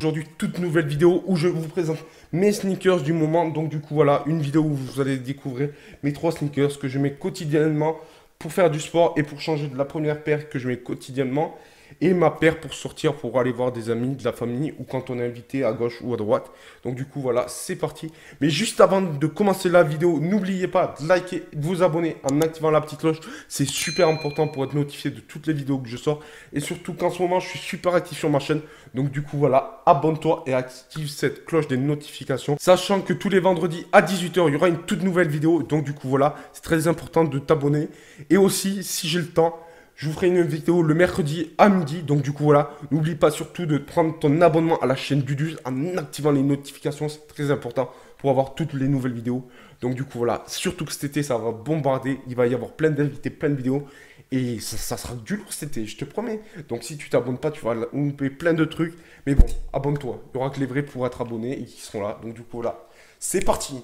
Aujourd'hui, toute nouvelle vidéo où je vous présente mes sneakers du moment. Donc du coup, voilà, une vidéo où vous allez découvrir mes 3 sneakers que je mets quotidiennement pour faire du sport et pour changer de la première paire que je mets quotidiennement et ma paire pour sortir, pour aller voir des amis, de la famille ou quand on est invité à gauche ou à droite. Donc du coup, voilà, c'est parti. Mais juste avant de commencer la vidéo, n'oubliez pas de liker, de vous abonner en activant la petite cloche. C'est super important pour être notifié de toutes les vidéos que je sors. Et surtout qu'en ce moment, je suis super actif sur ma chaîne. Donc du coup, voilà, abonne-toi et active cette cloche des notifications. Sachant que tous les vendredis à 18 h, il y aura une toute nouvelle vidéo. Donc du coup, voilà, c'est très important de t'abonner. Et aussi, si j'ai le temps, je vous ferai une vidéo le mercredi à midi. Donc du coup, voilà, n'oublie pas surtout de prendre ton abonnement à la chaîne Dudus en activant les notifications. C'est très important pour avoir toutes les nouvelles vidéos. Donc du coup, voilà, surtout que cet été, ça va bombarder. Il va y avoir plein d'invités, plein de vidéos. Et ça sera du lourd cet été, je te promets. Donc si tu t'abonnes pas, tu vas louper plein de trucs. Mais bon, abonne-toi. Il y aura que les vrais pour être abonnés et qui seront là. Donc du coup, voilà, c'est parti.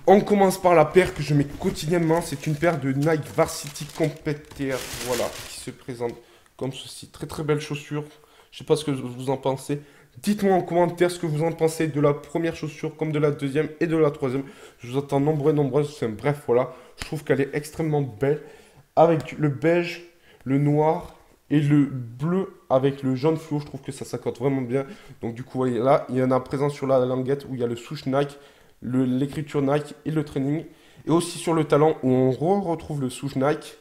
On commence par la paire que je mets quotidiennement. C'est une paire de Nike Varsity Competitor, voilà, qui se présente comme ceci. Très très belle chaussure. Je sais pas ce que vous en pensez. Dites-moi en commentaire ce que vous en pensez de la première chaussure comme de la deuxième et de la troisième. Je vous attends nombreuses. Bref, voilà. Je trouve qu'elle est extrêmement belle. Avec le beige, le noir et le bleu avec le jaune fluo. Je trouve que ça s'accorde vraiment bien. Donc du coup, voyez là, il y en a présent sur la languette où il y a le souche Nike, l'écriture Nike et le training. Et aussi sur le talon où on retrouve le souche Nike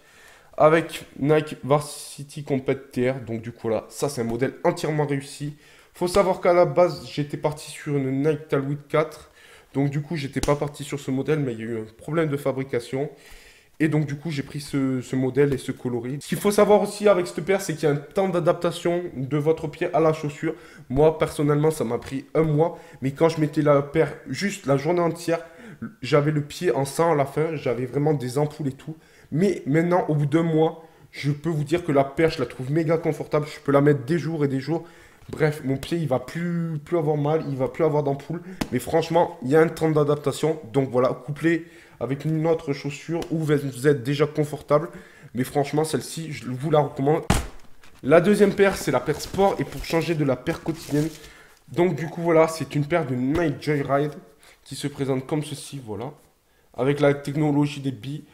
avec Nike Varsity Competitor. Donc du coup là, ça c'est un modèle entièrement réussi. Faut savoir qu'à la base, j'étais parti sur une Nike Talwit 4. Donc du coup, j'étais pas parti sur ce modèle, mais il y a eu un problème de fabrication. Et donc du coup, j'ai pris ce modèle et ce coloris. Ce qu'il faut savoir aussi avec cette paire, c'est qu'il y a un temps d'adaptation de votre pied à la chaussure. Moi, personnellement, ça m'a pris un mois. Mais quand je mettais la paire juste la journée entière, j'avais le pied en sang à la fin. J'avais vraiment des ampoules et tout. Mais maintenant, au bout d'un mois, je peux vous dire que la paire, je la trouve méga confortable. Je peux la mettre des jours et des jours. Bref, mon pied, il va plus avoir mal, il va plus avoir d'ampoules. Mais franchement, il y a un temps d'adaptation. Donc voilà, couplé avec une autre chaussure où vous êtes déjà confortable. Mais franchement, celle-ci, je vous la recommande. La deuxième paire, c'est la paire sport. Et pour changer de la paire quotidienne, donc du coup, voilà, c'est une paire de Nike Joyride qui se présente comme ceci, voilà. Avec la technologie des billes.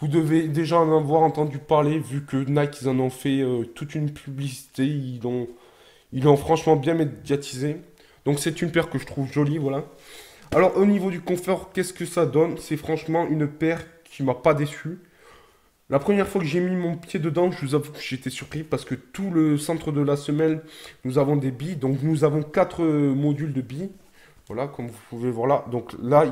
Vous devez déjà en avoir entendu parler, vu que Nike, ils en ont fait toute une publicité. Ils l'ont franchement bien médiatisé. Donc c'est une paire que je trouve jolie, voilà. Alors au niveau du confort, qu'est-ce que ça donne? C'est franchement une paire qui m'a pas déçu. La première fois que j'ai mis mon pied dedans, je vous avoue que j'étais surpris parce que tout le centre de la semelle, nous avons des billes. Donc nous avons 4 modules de billes. Voilà, comme vous pouvez voir là. Donc là,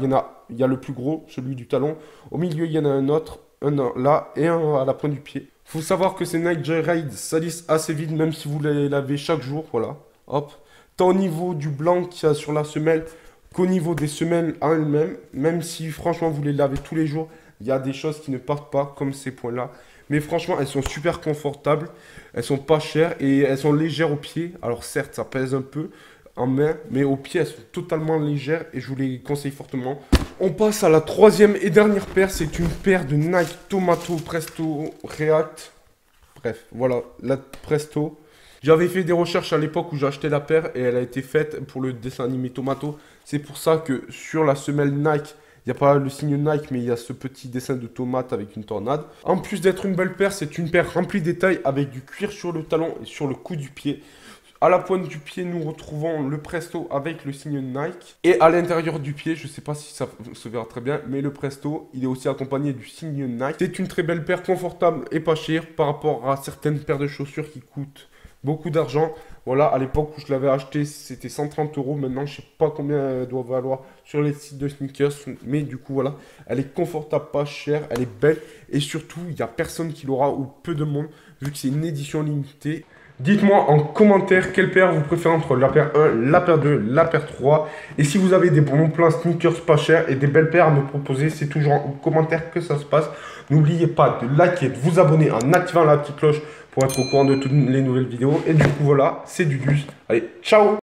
il y a le plus gros, celui du talon. Au milieu, il y en a un autre, un là et un à la pointe du pied. Faut savoir que ces Nike Joyride salissent assez vite, même si vous les lavez chaque jour. Voilà, hop. Tant au niveau du blanc qu'il y a sur la semelle qu'au niveau des semelles en elles-mêmes, même si franchement vous les lavez tous les jours, il y a des choses qui ne partent pas comme ces points-là. Mais franchement, elles sont super confortables, elles sont pas chères et elles sont légères au pied. Alors certes, ça pèse un peu en main, mais au pied, elles sont totalement légères et je vous les conseille fortement. On passe à la troisième et dernière paire, c'est une paire de Nike Tomato Presto React. Bref, voilà, la Presto. J'avais fait des recherches à l'époque où j'ai acheté la paire et elle a été faite pour le dessin animé Tomato. C'est pour ça que sur la semelle Nike, il n'y a pas le signe Nike, mais il y a ce petit dessin de tomate avec une tornade. En plus d'être une belle paire, c'est une paire remplie de détails avec du cuir sur le talon et sur le cou du pied. À la pointe du pied, nous retrouvons le Presto avec le signe Nike. Et à l'intérieur du pied, je ne sais pas si ça se verra très bien, mais le Presto, il est aussi accompagné du signe Nike. C'est une très belle paire confortable et pas chère par rapport à certaines paires de chaussures qui coûtent beaucoup d'argent. Voilà, à l'époque où je l'avais acheté, c'était 130 €. Maintenant, je sais pas combien elle doit valoir sur les sites de sneakers. Mais du coup, voilà, elle est confortable, pas chère, elle est belle. Et surtout, il n'y a personne qui l'aura ou peu de monde, vu que c'est une édition limitée. Dites-moi en commentaire quelle paire vous préférez entre la paire 1, la paire 2, la paire 3. Et si vous avez des bons plans sneakers pas chers et des belles paires à me proposer, c'est toujours en commentaire que ça se passe. N'oubliez pas de liker, de vous abonner en activant la petite cloche pour être au courant de toutes les nouvelles vidéos. Et du coup, voilà, c'est Dudus. Allez, ciao!